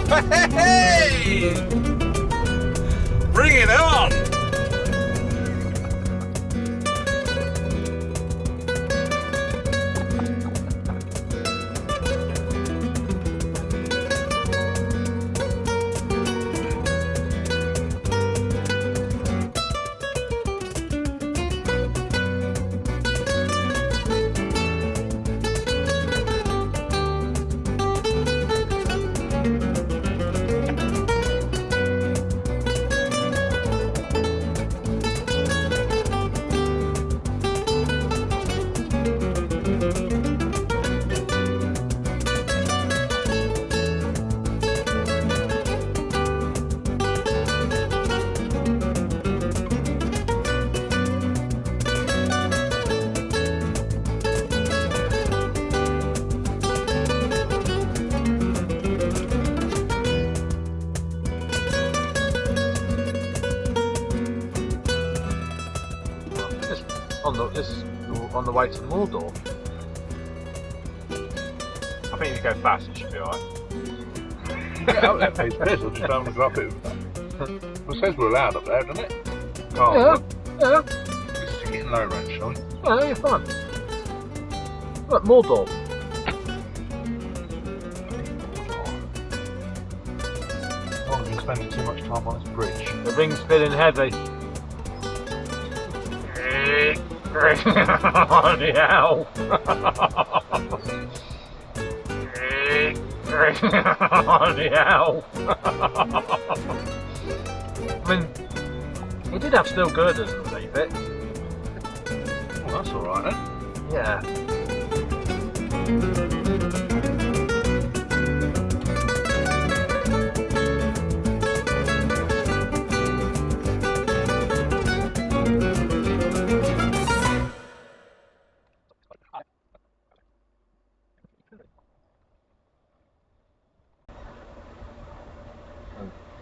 Hey! Bring it on! This is on the way to Mordor. I think if you go fast, it should be alright. Get out there, please. Piss. I'll just don't want to drop it. Well, it says we're allowed up there, doesn't it? Oh, yeah. This is getting low range, Sean. Oh, you're fine. Look, Mordor. Oh, I've been spending too much time on this bridge. The ring's feeling heavy. Bloody hell! Bloody hell! I mean, we did have steel girders underneath it. Well, that's alright then. Yeah.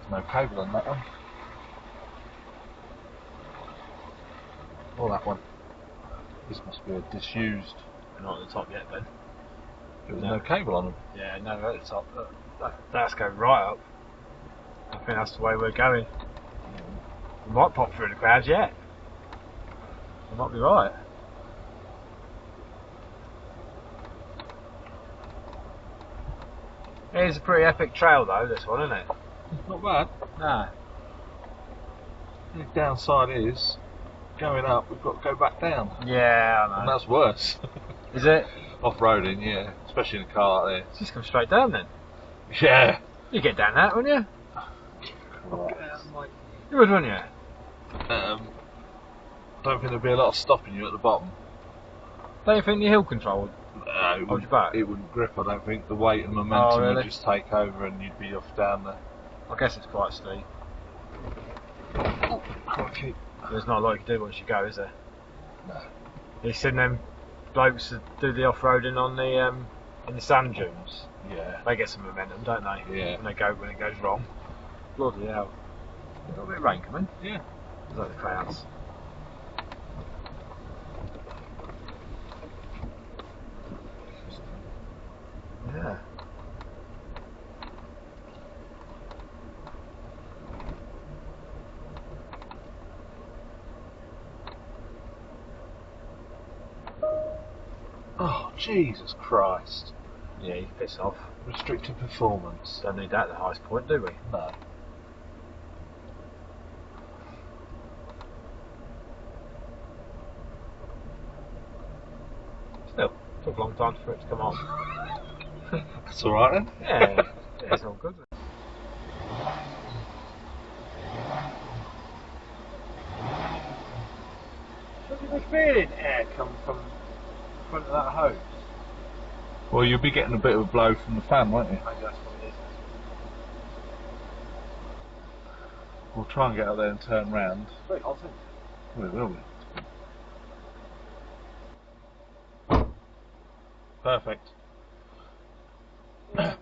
No cable on that one. Or that one. This must be a disused. Not at the top yet, Ben. There's no cable on them. Yeah, no, at the top. That's going right up. I think that's the way we're going. We might pop through the clouds yet. We might be right. It is a pretty epic trail though, this one, isn't it? Not bad. No. The downside is, going up, we've got to go back down. Yeah, I know. And that's worse. Is it? Off-roading, yeah. Especially in a car like this. Just come straight down then. Yeah. You get down that, wouldn't you? Right. You would, wouldn't you? I don't think there'd be a lot of stopping you at the bottom. Don't you think the hill control It hold you back? It wouldn't grip, I don't think. The weight and momentum really? would just take over and you'd be off down there. I guess it's quite steep. Oh, crikey. There's not a lot you can do once you go, is there? No. You've seen them blokes that do the off-roading on the in the sand dunes. Yeah. They get some momentum, don't they? Yeah. When it goes wrong. Bloody hell. A little bit of rain coming. Yeah. It's like the clouds. Yeah. Oh, Jesus Christ. Yeah, you piss off. Restricted performance. Don't need that at the highest point, do we? No. Still, took a long time for it to come on. That's alright then. Yeah, it's all good. Look at the feeling air come from the front of that hose. Well, you'll be getting a bit of a blow from the fan, won't you? Maybe that's what it is. We'll try and get out there and turn round. Very hot, isn't it? Well, it will be. Perfect. Them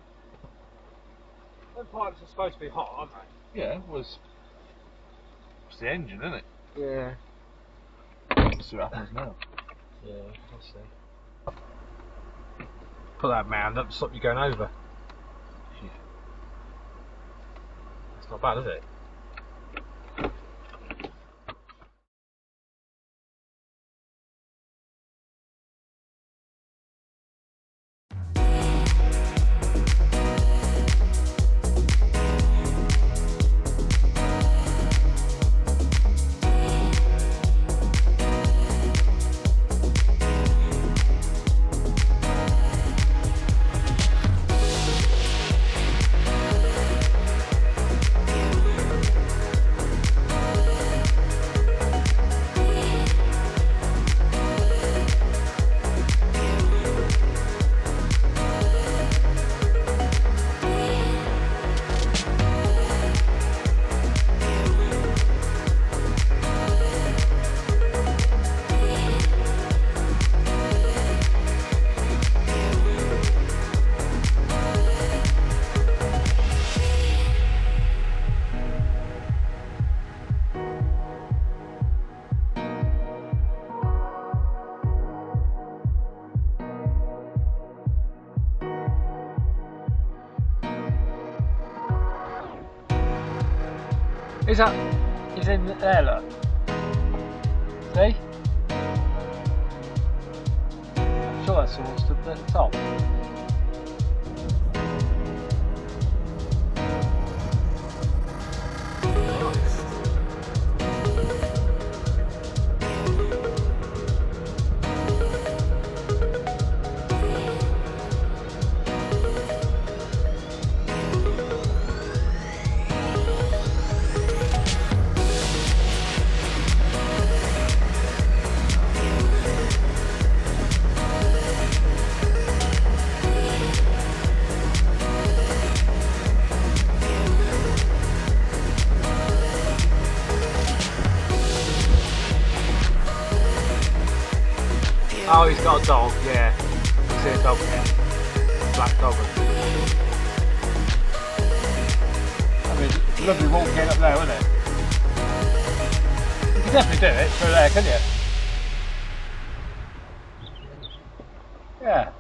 pipes are supposed to be hot, aren't they? Yeah, it's the engine, isn't it? Yeah. Let's see what happens now. Yeah, let's see. Put that mound up to stop you going over. That's not bad, is it? Is that? He's in there, look. See? I'm sure that's all stood at the top. Oh, he's got a dog, yeah. You see a dog there? Black dog. I mean, it's lovely walking up there, isn't it? You can definitely do it through there, can you? Yeah.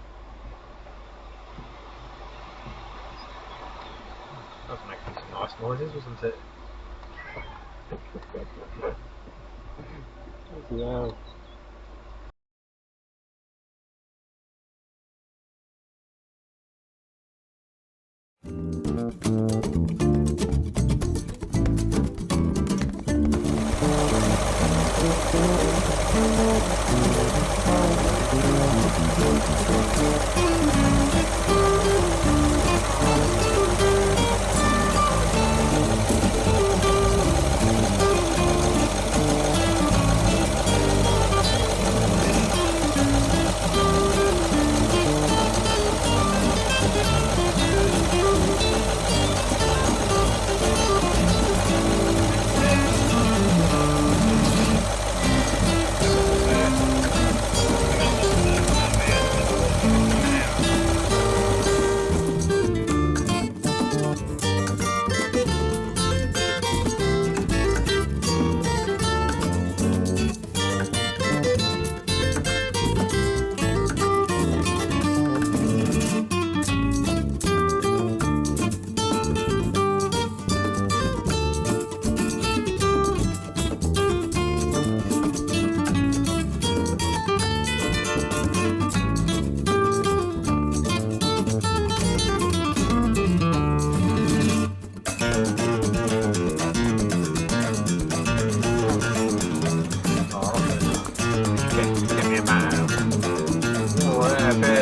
Does make some nice noises, doesn't it? Yeah.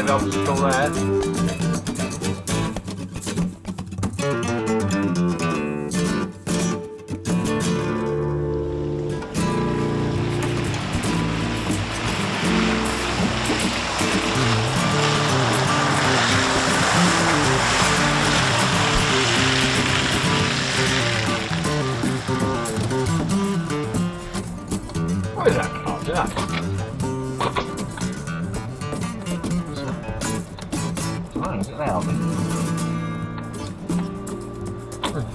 Obstacle there. What is that? Oh, do that. Is it now?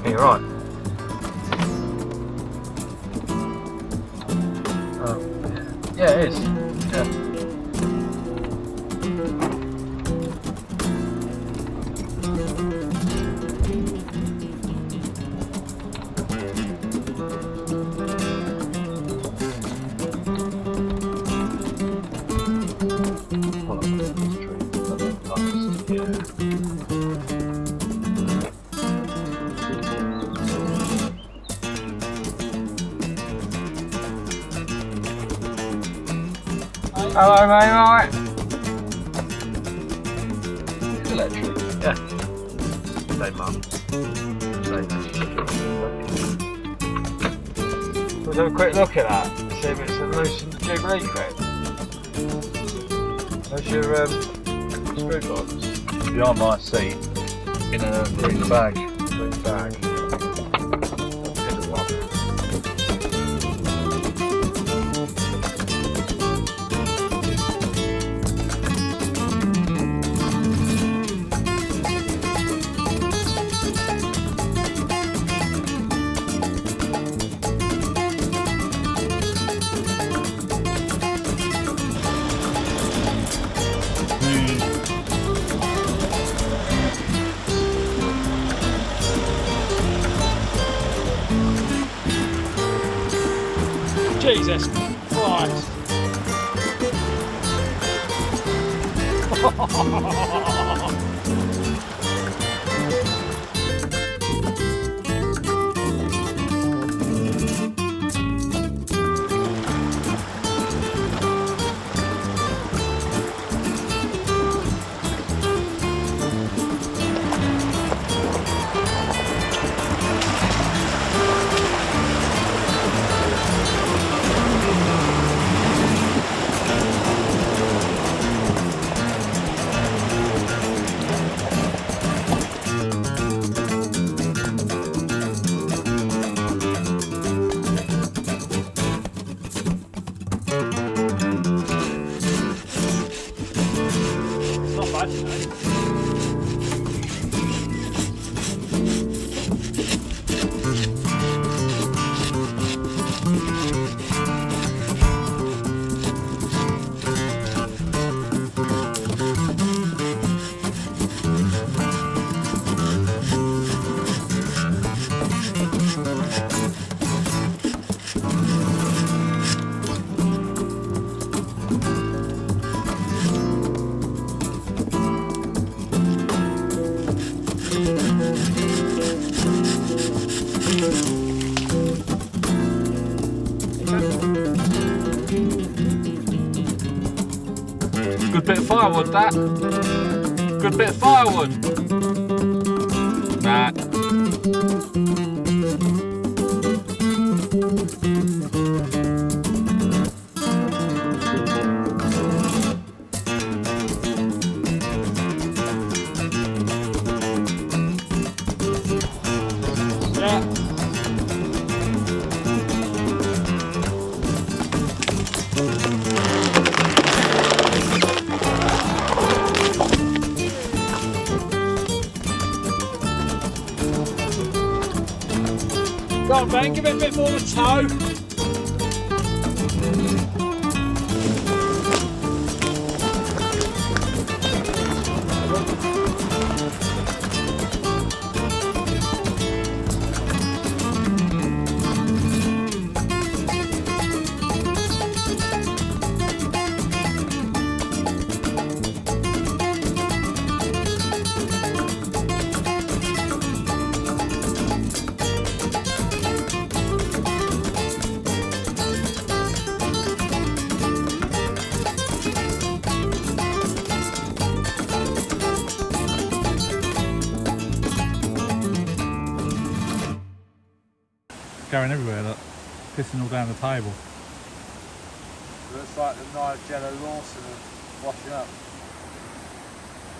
You're right. Oh, yeah, it is. Yeah. Hello, mate, right? It's electric. Yeah. Same mum. Let's have a quick look at that. See if it's a loosened Jubilee clip. There's your screw box. Behind my seat in a green bag. Green bag. Hidden one. Jesus Christ! Good bit of firewood, that. Good bit of firewood. Nah. Go on, Ben, give it a bit more of a toe. Going everywhere, look. Pissing all down the table. Looks like the Nigella Lawson of washing up.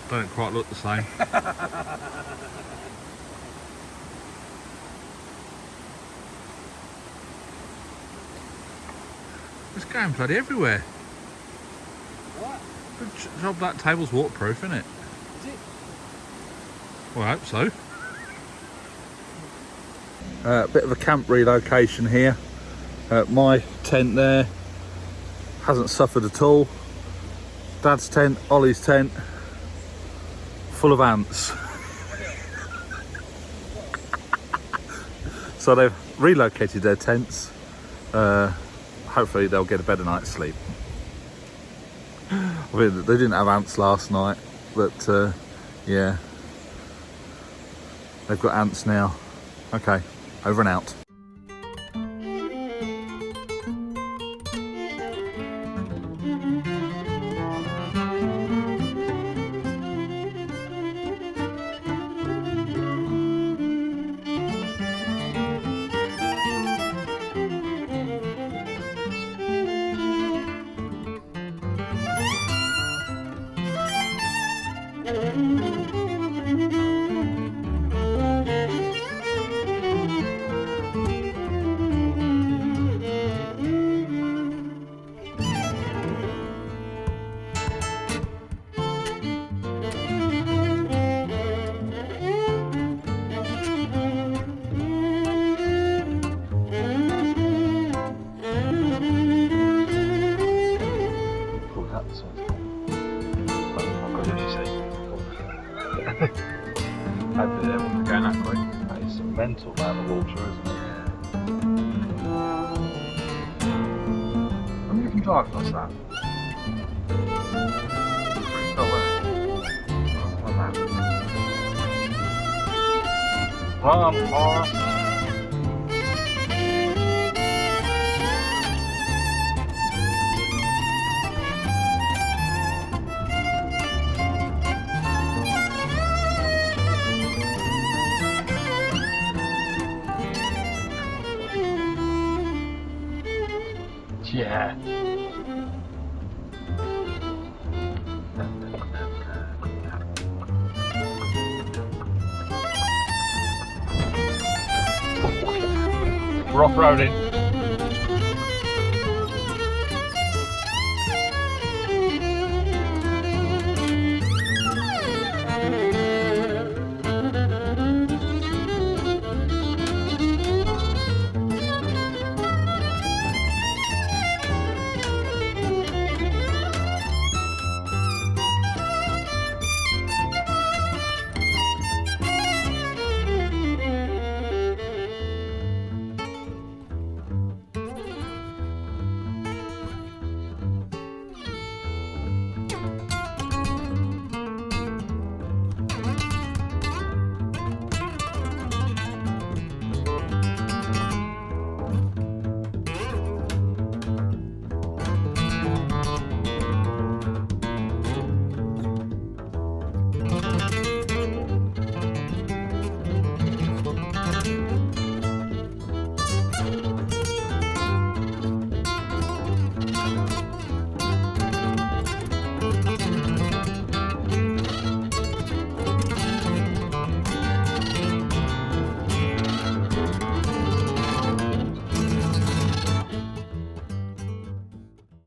Don't quite look the same. It's going bloody everywhere. What? Good job that table's waterproof, isn't it? Is it? Well, I hope so. Bit of a camp relocation here. My tent there hasn't suffered at all. Dad's tent, Ollie's tent, full of ants. So they've relocated their tents. Hopefully they'll get a better night's sleep. I mean, they didn't have ants last night, but yeah, they've got ants now. Okay, over and out. mental about the water, isn't it? I mean, you can drive across that. Pretty cool, isn't it? Like that. Run, Forrest. Yeah. We're off-roading.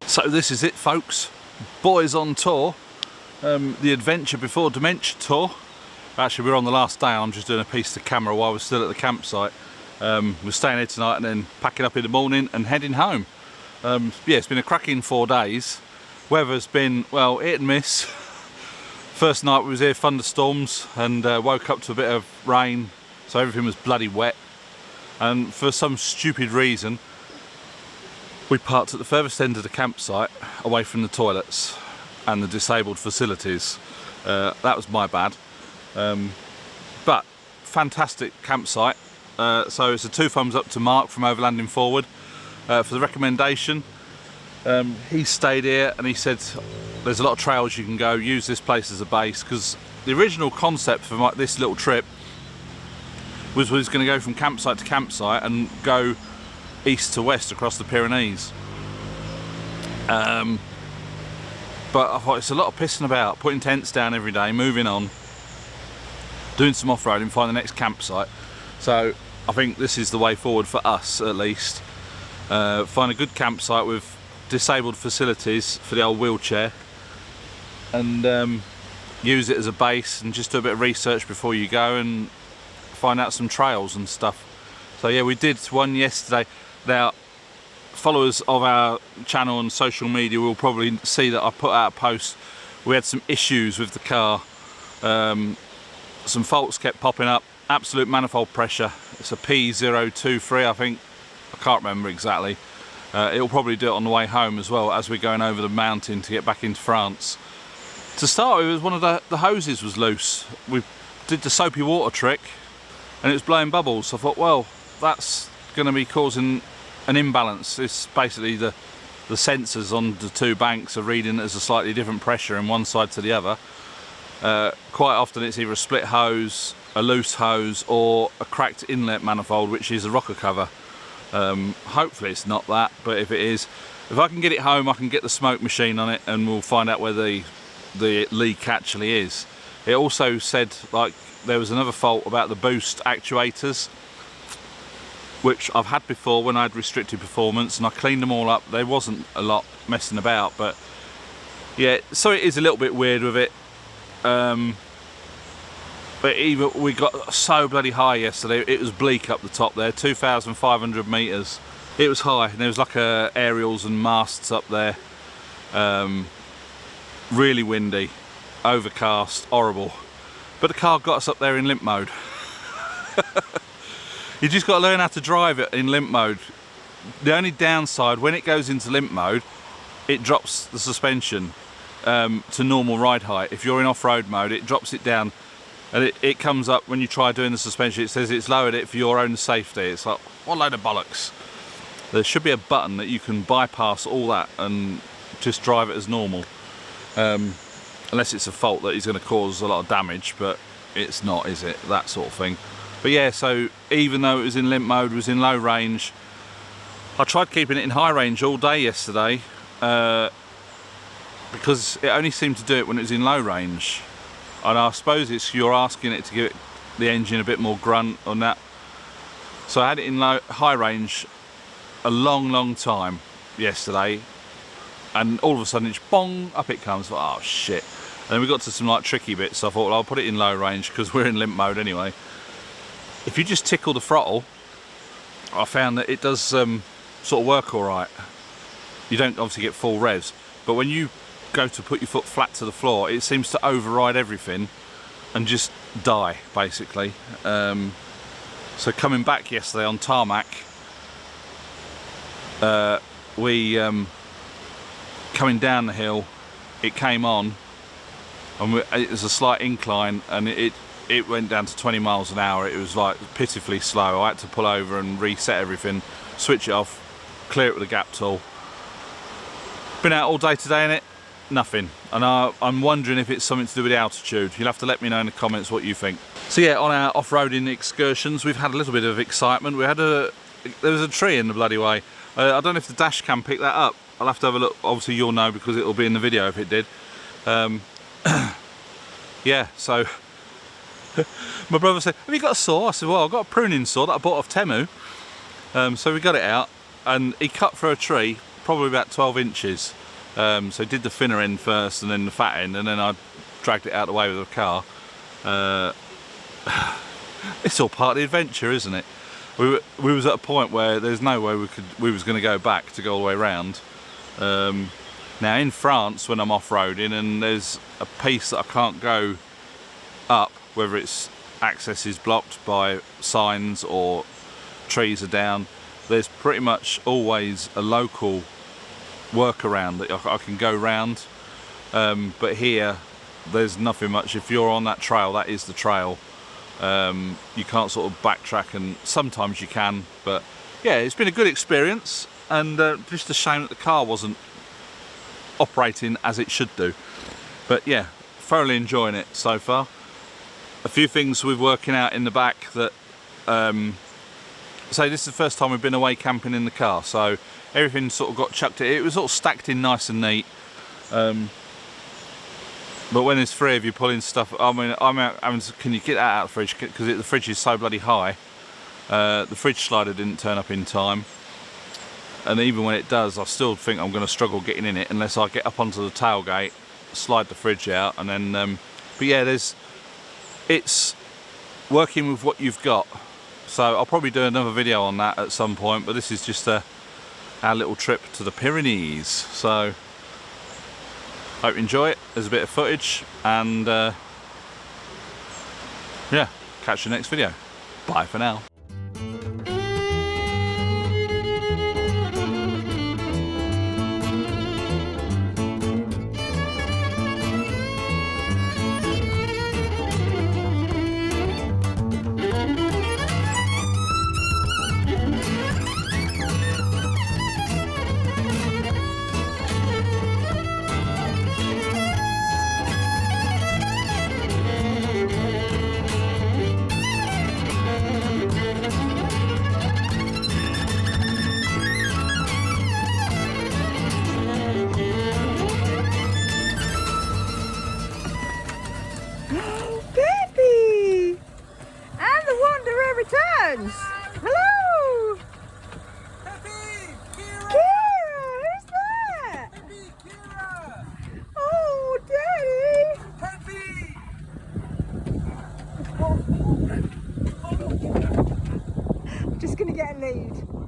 So this is it, folks. Boys on tour. The Adventure Before Dementia Tour. Actually, we're on the last day. I'm just doing a piece to camera while we're still at the campsite. We're staying here tonight and then packing up in the morning and heading home. Yeah, it's been a cracking 4 days. Weather's been, well, hit and miss. First night we was here, thunderstorms, and woke up to a bit of rain, so everything was bloody wet. And for some stupid reason, we parked at the furthest end of the campsite, away from the toilets and the disabled facilities. That was my bad. But fantastic campsite. So it's a 2 thumbs up to Mark from Overlanding Forward for the recommendation. He stayed here and he said there's a lot of trails you can go, use this place as a base, because the original concept for this little trip was we was going to go from campsite to campsite and go east to west across the Pyrenees. But I thought it's a lot of pissing about, putting tents down every day, moving on, doing some off-roading, find the next campsite. So I think this is the way forward for us, at least. Find a good campsite with disabled facilities for the old wheelchair, and use it as a base, and just do a bit of research before you go and find out some trails and stuff. So yeah, we did one yesterday. Now, followers of our channel on social media will probably see that I put out a post. We had some issues with the car. Some faults kept popping up. Absolute manifold pressure. It's a P023, I think. I can't remember exactly. It'll probably do it on the way home as well, as we're going over the mountain to get back into France. To start with, it was one of the hoses was loose. We did the soapy water trick and it was blowing bubbles. So I thought, well, that's going to be causing an imbalance. It's basically the sensors on the 2 banks are reading it as a slightly different pressure in one side to the other. Quite often it's either a split hose, a loose hose, or a cracked inlet manifold, which is a rocker cover. Hopefully it's not that, but if it is, if I can get it home, I can get the smoke machine on it and we'll find out where the leak actually is. It also said, like, there was another fault about the boost actuators, which I've had before when I had restricted performance, and I cleaned them all up. There wasn't a lot messing about, but yeah, so it is a little bit weird with it. But even we got so bloody high yesterday, it was bleak up the top there, 2,500 metres. It was high, and there was like aerials and masts up there. Really windy, overcast, horrible. But the car got us up there in limp mode. You just got to learn how to drive it in limp mode. The only downside, when it goes into limp mode, it drops the suspension to normal ride height. If you're in off-road mode, it drops it down, and it comes up when you try doing the suspension. It says it's lowered it for your own safety. It's like, what a load of bollocks. There should be a button that you can bypass all that and just drive it as normal. Unless it's a fault that is going to cause a lot of damage, but it's not, is it? That sort of thing. But yeah, so even though it was in limp mode, it was in low range. I tried keeping it in high range all day yesterday because it only seemed to do it when it was in low range. And I suppose it's you're asking it to give it the engine a bit more grunt on that. So I had it in high range a long time yesterday, and all of a sudden it's bong, up it comes. Oh shit. And then we got to some like tricky bits, so I thought, well, I'll put it in low range because we're in limp mode anyway. If you just tickle the throttle, I found that it does sort of work all right. You don't obviously get full revs, but when you go to put your foot flat to the floor, it seems to override everything and just die, basically. So coming back yesterday on tarmac, coming down the hill, it came on, and it was a slight incline, and it went down to 20 miles an hour. It was like pitifully slow. I had to pull over and reset everything, switch it off, clear it with a gap tool. Been out all day today in it, nothing. And I'm wondering if it's something to do with the altitude. You'll have to let me know in the comments what you think. So yeah, on our off-roading excursions, we've had a little bit of excitement. There was a tree in the bloody way. I don't know if the dash cam picked that up. I'll have to have a look. Obviously you'll know because it'll be in the video if it did. Yeah, so my brother said, have you got a saw? I said, well, I've got a pruning saw that I bought off Temu. So we got it out, and he cut through a tree probably about 12 inches. So he did the thinner end first and then the fat end, and then I dragged it out of the way with the car. It's all part of the adventure, isn't it? We was at a point where there's no way we was going to go back to go all the way around. Now in France, when I'm off-roading and there's a piece that I can't go up, whether it's access is blocked by signs or trees are down, there's pretty much always a local workaround that I can go round. But here there's nothing much. If you're on that trail, that is the trail. You can't sort of backtrack, and sometimes you can, but yeah, it's been a good experience, and just a shame that the car wasn't operating as it should do. But yeah, thoroughly enjoying it so far. A few things we're working out in the back that so this is the first time we've been away camping in the car, so everything sort of got chucked in. It was all stacked in nice and neat. But when there's three of you pulling stuff, I mean, I'm out having to, can you get that out of the fridge? Because the fridge is so bloody high. The fridge slider didn't turn up in time. And even when it does, I still think I'm going to struggle getting in it unless I get up onto the tailgate, slide the fridge out, and then, but yeah, it's working with what you've got. So I'll probably do another video on that at some point, but this is just our little trip to the Pyrenees. So hope you enjoy it. There's a bit of footage, and yeah, catch you next video. Bye for now. Hello! Peppy! Kira! Kira! Who's that? Peppy! Kira! Oh, Daddy! Peppy! I'm just gonna get a lead.